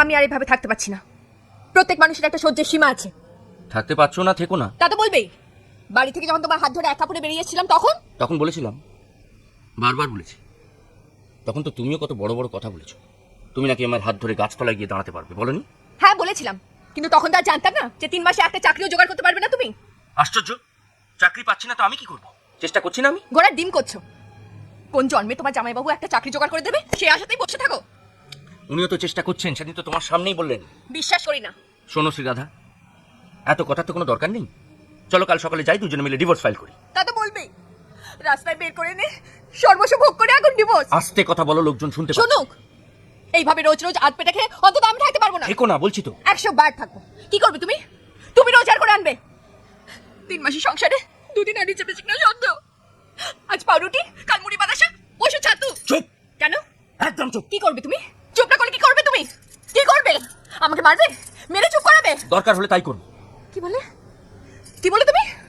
আমি আর এভাবে থাকতে পারছি না। প্রত্যেক মানুষের একটা সহ্যের সীমা আছে। থাকতে পারছো না, থেকো না। তা তো বলবেই। বাড়ি থেকে যখন তোমার হাত ধরে এক কাপড়ে বেরিয়েছিলাম তখন বলেছিলাম, বারবার বলেছি। তখন তো তুমিও কত বড় বড় কথা বলেছো। তুমি নাকি আমার হাত ধরে গাছতলায় গিয়ে দাঁড়াতে পারবে, বলনি? হ্যাঁ বলেছিলাম, কিন্তু তখন তো আর জানতাম না যে 3 মাসে একটা চাকরিও জোগাড় করতে পারবে না তুমি। আশ্চর্য, চাকরি পাচ্ছি না তো আমি কি করব? চেষ্টা করছি না আমি? ঘোড়ার ডিম করছো। কোন জন্মে তোমার জামাইবাবু একটা চাকরি জোগাড় করে দেবে সেই আশাতেই বসে থাকো? উনিও তো চেষ্টা করছেন, সেদিন তো তোমার সামনেই বললেন। বিশ্বাস করি না। শোনো শ্রীরাধা, এত কথা তো কোনো দরকার নেই। চলো কাল সকালে যাই, দুজনে মিলে ডিভোর্স ফাইল করি। তা তো বলবেই। রাস্তায় বের করে নে সর্বস্ব ভোগ করে এখন ডিভোর্স। আস্তে কথা বলো, লোকজন শুনতে পাবে। শুনুক। এইভাবে রোজ রোজ আধ পেটে খেয়ে অন্তত আমি থাকতে পারবো না। থেকো না বলছি তো। 100 বার থাকবো। কি করবে তুমি? তুমি রোজগার করে আনবে। 3 মাসের সংসারে 2 দিন আনি চেপে চিকনা সদ্য। আজ পাউরুটি, কাল মুড়ি বাতাসা, ওষুধ ছাতু। চুপ! কেন? একদম চুপ! কি করবে তুমি? চুপ না করলে কি করবে তুমি? কি করবে? আমাকে মারবে? মেরে চুপ করাবে? দরকার হলে তাই করবো। কি বলে? কি বলে তুমি?